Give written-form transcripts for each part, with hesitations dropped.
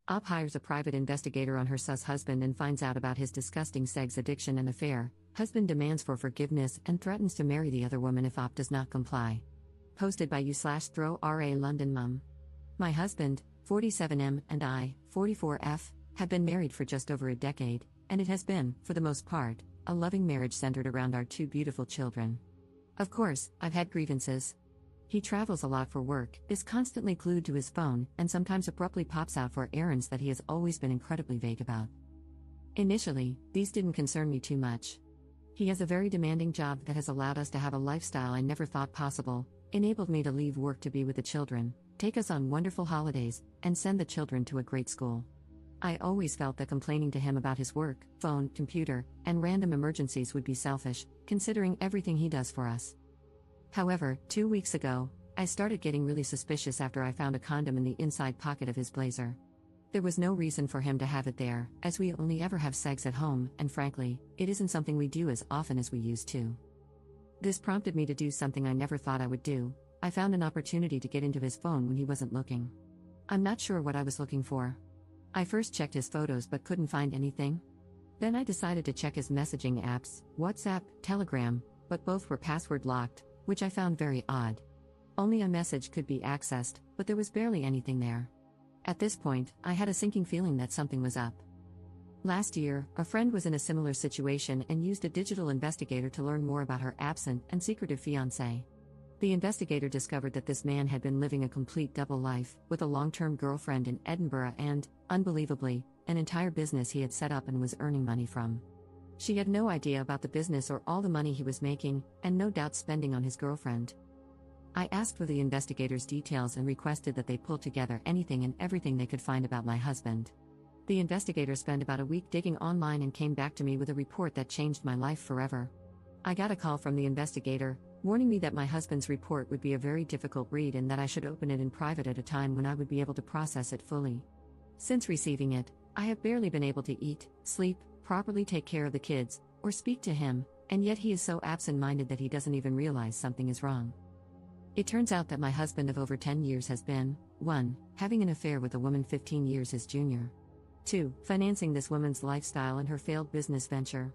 Op hires a private investigator on her sus husband and finds out about his disgusting sex addiction and affair. Husband demands for forgiveness and threatens to marry the other woman if Op does not comply. Posted by u/throw-ra London mum. My husband, 47M, and I, 44F, have been married for just over a decade, and it has been, for the most part, a loving marriage centered around our two beautiful children. Of course, I've had grievances. He travels a lot for work, is constantly glued to his phone, and sometimes abruptly pops out for errands that he has always been incredibly vague about. Initially, these didn't concern me too much. He has a very demanding job that has allowed us to have a lifestyle I never thought possible, enabled me to leave work to be with the children, take us on wonderful holidays, and send the children to a great school. I always felt that complaining to him about his work, phone, computer, and random emergencies would be selfish, considering everything he does for us. However, 2 weeks ago, I started getting really suspicious after I found a condom in the inside pocket of his blazer. There was no reason for him to have it there, as we only ever have sex at home, and frankly, it isn't something we do as often as we used to. This prompted me to do something I never thought I would do. I found an opportunity to get into his phone when he wasn't looking. I'm not sure what I was looking for. I first checked his photos but couldn't find anything. Then I decided to check his messaging apps, WhatsApp, Telegram, but both were password locked, which I found very odd. Only a message could be accessed, but there was barely anything there. At this point, I had a sinking feeling that something was up. Last year, a friend was in a similar situation and used a digital investigator to learn more about her absent and secretive fiancé. The investigator discovered that this man had been living a complete double life, with a long-term girlfriend in Edinburgh and, unbelievably, an entire business he had set up and was earning money from. She had no idea about the business or all the money he was making, and no doubt spending on his girlfriend. I asked for the investigator's details and requested that they pull together anything and everything they could find about my husband. The investigator spent about a week digging online and came back to me with a report that changed my life forever. I got a call from the investigator, warning me that my husband's report would be a very difficult read and that I should open it in private at a time when I would be able to process it fully. Since receiving it, I have barely been able to eat, sleep, properly take care of the kids, or speak to him, and yet he is so absent-minded that he doesn't even realize something is wrong. It turns out that my husband of over 10 years has been, 1. Having an affair with a woman 15 years his junior. 2. Financing this woman's lifestyle and her failed business venture.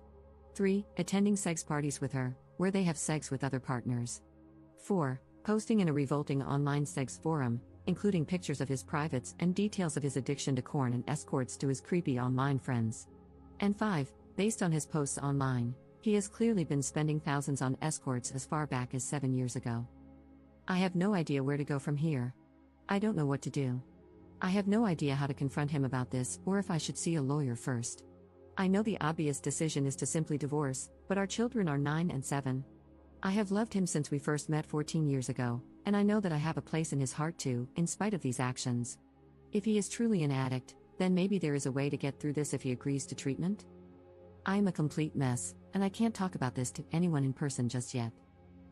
3. Attending sex parties with her, where they have sex with other partners. 4. Posting in a revolting online sex forum, including pictures of his privates and details of his addiction to corn and escorts to his creepy online friends. And 5. Based on his posts online, he has clearly been spending thousands on escorts as far back as 7 years ago. I have no idea where to go from here. I don't know what to do. I have no idea how to confront him about this or if I should see a lawyer first. I know the obvious decision is to simply divorce, but our children are 9 and 7. I have loved him since we first met 14 years ago, and I know that I have a place in his heart too, in spite of these actions. If he is truly an addict, then maybe there is a way to get through this if he agrees to treatment? I am a complete mess, and I can't talk about this to anyone in person just yet.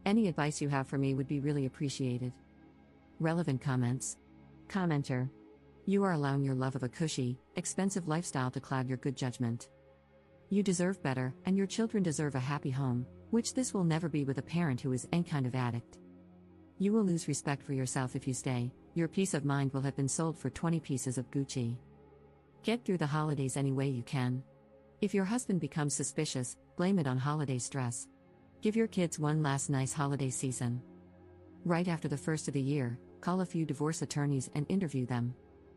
Any advice you have for me would be really appreciated. Relevant comments. Commenter. You are allowing your love of a cushy, expensive lifestyle to cloud your good judgment. You deserve better, and your children deserve a happy home, which this will never be with a parent who is any kind of addict. You will lose respect for yourself if you stay. Your peace of mind will have been sold for 20 pieces of Gucci. Get through the holidays any way you can. If your husband becomes suspicious, blame it on holiday stress. Give your kids one last nice holiday season. Right after the first of the year, call a few divorce attorneys and interview them.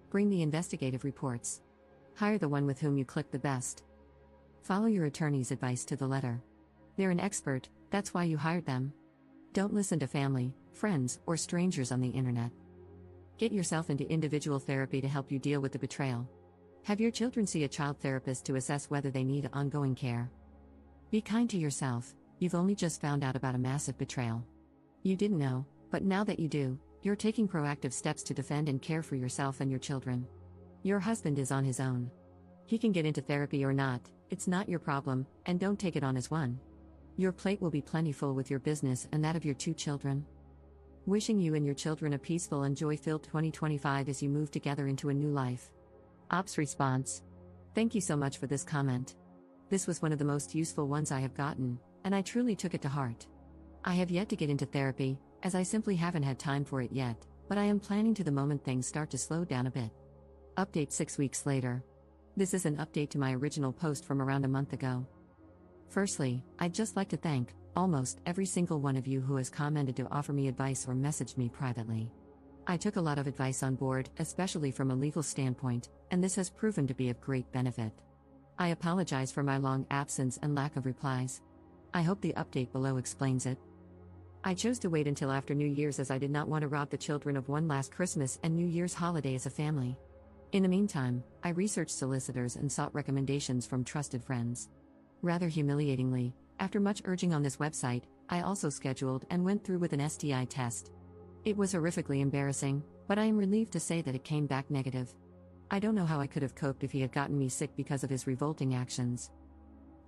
Bring the investigative reports. Hire the one with whom you click the best. Follow your attorney's advice to the letter. They're an expert, that's why you hired them. Don't listen to family, friends, or strangers on the internet. Get yourself into individual therapy to help you deal with the betrayal. Have your children see a child therapist to assess whether they need ongoing care. Be kind to yourself. You've only just found out about a massive betrayal. You didn't know, but now that you do, you're taking proactive steps to defend and care for yourself and your children. Your husband is on his own. He can get into therapy or not, it's not your problem, and don't take it on as one. Your plate will be plentiful with your business and that of your 2 children. Wishing you and your children a peaceful and joy-filled 2025 as you move together into a new life. Ops response. Thank you so much for this comment. This was one of the most useful ones I have gotten, and I truly took it to heart. I have yet to get into therapy, as I simply haven't had time for it yet, but I am planning to the moment things start to slow down a bit. Update 6 weeks later. This is an update to my original post from around a month ago. Firstly, I'd just like to thank almost every single one of you who has commented to offer me advice or messaged me privately. I took a lot of advice on board, especially from a legal standpoint, and this has proven to be of great benefit. I apologize for my long absence and lack of replies. I hope the update below explains it. I chose to wait until after New Year's as I did not want to rob the children of one last Christmas and New Year's holiday as a family. In the meantime, I researched solicitors and sought recommendations from trusted friends. Rather humiliatingly, after much urging on this website, I also scheduled and went through with an STI test. It was horrifically embarrassing, but I am relieved to say that it came back negative. I don't know how I could have coped if he had gotten me sick because of his revolting actions.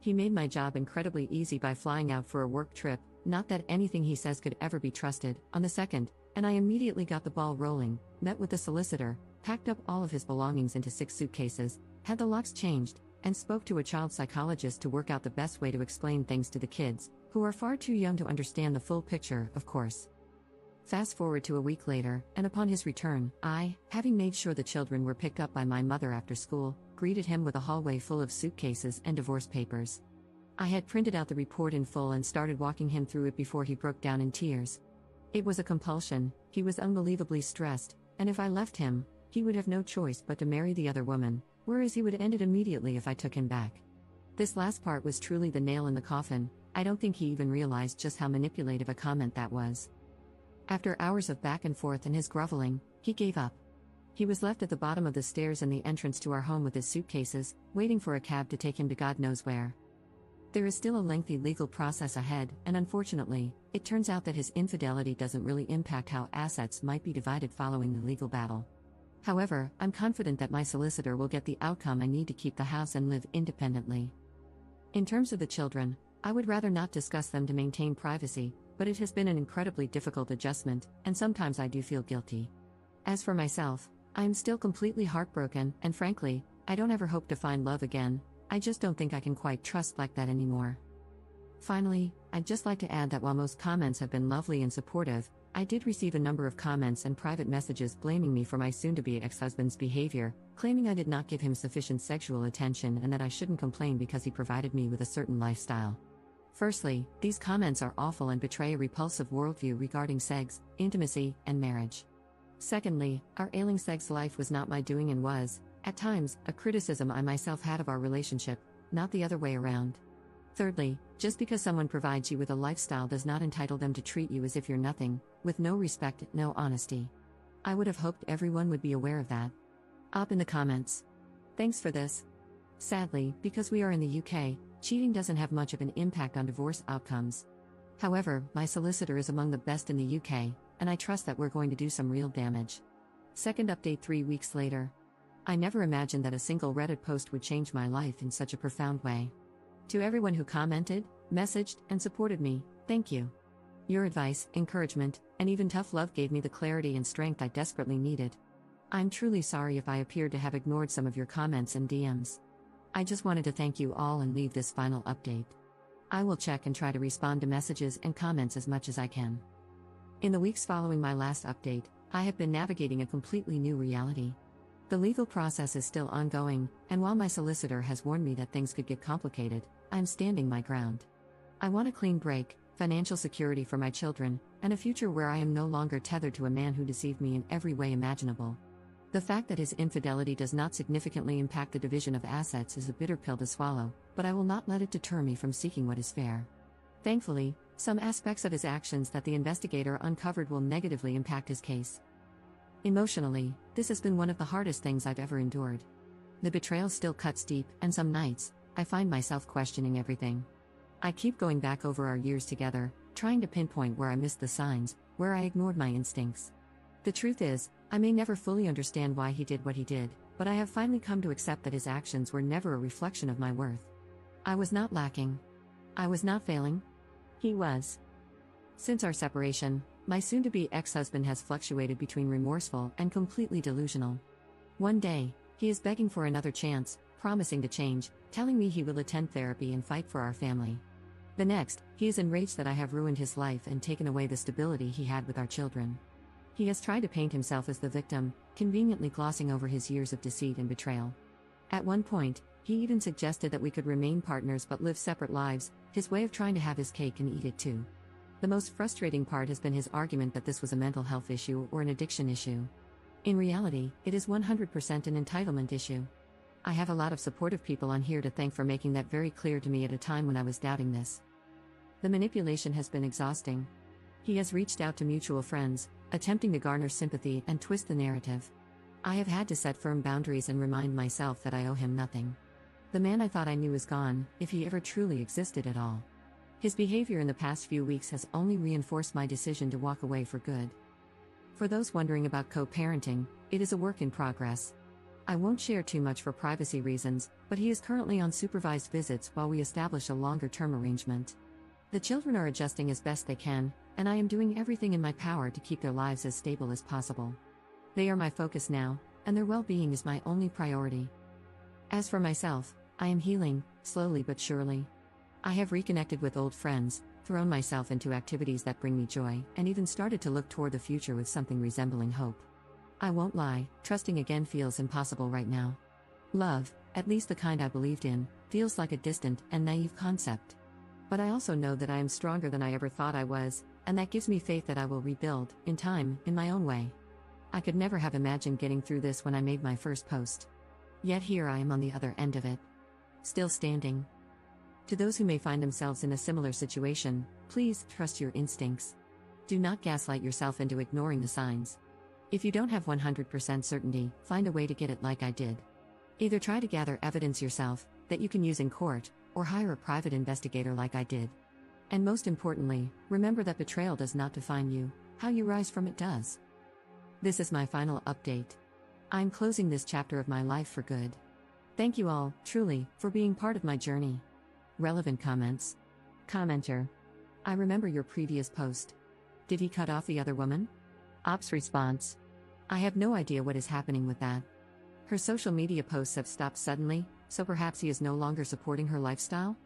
He made my job incredibly easy by flying out for a work trip, not that anything he says could ever be trusted, on the 2nd, and I immediately got the ball rolling, met with the solicitor, packed up all of his belongings into 6 suitcases, had the locks changed, and spoke to a child psychologist to work out the best way to explain things to the kids, who are far too young to understand the full picture, of course. Fast forward to a week later, and upon his return, I, having made sure the children were picked up by my mother after school, greeted him with a hallway full of suitcases and divorce papers. I had printed out the report in full and started walking him through it before he broke down in tears. It was a compulsion, he was unbelievably stressed, and if I left him, he would have no choice but to marry the other woman, whereas he would end it immediately if I took him back. This last part was truly the nail in the coffin. I don't think he even realized just how manipulative a comment that was. After hours of back and forth and his groveling, he gave up. He was left at the bottom of the stairs in the entrance to our home with his suitcases, waiting for a cab to take him to God knows where. There is still a lengthy legal process ahead, and unfortunately, it turns out that his infidelity doesn't really impact how assets might be divided following the legal battle. However, I'm confident that my solicitor will get the outcome I need to keep the house and live independently. In terms of the children, I would rather not discuss them to maintain privacy, but it has been an incredibly difficult adjustment, and sometimes I do feel guilty. As for myself, I am still completely heartbroken, and frankly, I don't ever hope to find love again. I just don't think I can quite trust like that anymore. Finally, I'd just like to add that while most comments have been lovely and supportive, I did receive a number of comments and private messages blaming me for my soon-to-be ex-husband's behavior, claiming I did not give him sufficient sexual attention and that I shouldn't complain because he provided me with a certain lifestyle. Firstly, these comments are awful and betray a repulsive worldview regarding sex, intimacy, and marriage. Secondly, our ailing sex life was not my doing and was, at times, a criticism I myself had of our relationship, not the other way around. Thirdly, just because someone provides you with a lifestyle does not entitle them to treat you as if you're nothing, with no respect, no honesty. I would have hoped everyone would be aware of that. Up in the comments. Thanks for this. Sadly, because we are in the UK, cheating doesn't have much of an impact on divorce outcomes. However, my solicitor is among the best in the UK, and I trust that we're going to do some real damage. Second update 3 weeks later. I never imagined that a single Reddit post would change my life in such a profound way. To everyone who commented, messaged, and supported me, thank you. Your advice, encouragement, and even tough love gave me the clarity and strength I desperately needed. I'm truly sorry if I appeared to have ignored some of your comments and DMs. I just wanted to thank you all and leave this final update. I will check and try to respond to messages and comments as much as I can. In the weeks following my last update, I have been navigating a completely new reality. The legal process is still ongoing, and while my solicitor has warned me that things could get complicated, I'm standing my ground. I want a clean break, financial security for my children, and a future where I am no longer tethered to a man who deceived me in every way imaginable. The fact that his infidelity does not significantly impact the division of assets is a bitter pill to swallow, but I will not let it deter me from seeking what is fair. Thankfully, some aspects of his actions that the investigator uncovered will negatively impact his case. Emotionally, this has been one of the hardest things I've ever endured. The betrayal still cuts deep, and some nights, I find myself questioning everything. I keep going back over our years together, trying to pinpoint where I missed the signs, where I ignored my instincts. The truth is, I may never fully understand why he did what he did, but I have finally come to accept that his actions were never a reflection of my worth. I was not lacking. I was not failing. He was. Since our separation, my soon-to-be ex-husband has fluctuated between remorseful and completely delusional. One day, he is begging for another chance, promising to change, telling me he will attend therapy and fight for our family. The next, he is enraged that I have ruined his life and taken away the stability he had with our children. He has tried to paint himself as the victim, conveniently glossing over his years of deceit and betrayal. At one point, he even suggested that we could remain partners but live separate lives, his way of trying to have his cake and eat it too. The most frustrating part has been his argument that this was a mental health issue or an addiction issue. In reality, it is 100% an entitlement issue. I have a lot of supportive people on here to thank for making that very clear to me at a time when I was doubting this. The manipulation has been exhausting. He has reached out to mutual friends, attempting to garner sympathy and twist the narrative. I have had to set firm boundaries and remind myself that I owe him nothing. The man I thought I knew is gone, if he ever truly existed at all. His behavior in the past few weeks has only reinforced my decision to walk away for good. For those wondering about co-parenting, it is a work in progress. I won't share too much for privacy reasons, but he is currently on supervised visits while we establish a longer-term arrangement. The children are adjusting as best they can, and I am doing everything in my power to keep their lives as stable as possible. They are my focus now, and their well-being is my only priority. As for myself, I am healing, slowly but surely. I have reconnected with old friends, thrown myself into activities that bring me joy, and even started to look toward the future with something resembling hope. I won't lie, trusting again feels impossible right now. Love, at least the kind I believed in, feels like a distant and naive concept. But I also know that I am stronger than I ever thought I was, and that gives me faith that I will rebuild, in time, in my own way. I could never have imagined getting through this when I made my first post. Yet here I am on the other end of it. Still standing. To those who may find themselves in a similar situation, please trust your instincts. Do not gaslight yourself into ignoring the signs. If you don't have 100% certainty, find a way to get it like I did. Either try to gather evidence yourself, that you can use in court, or hire a private investigator like I did. And most importantly, remember that betrayal does not define you, how you rise from it does. This is my final update. I'm closing this chapter of my life for good. Thank you all, truly, for being part of my journey. Relevant comments. Commenter. I remember your previous post. Did he cut off the other woman? Ops response. I have no idea what is happening with that. Her social media posts have stopped suddenly, so perhaps he is no longer supporting her lifestyle?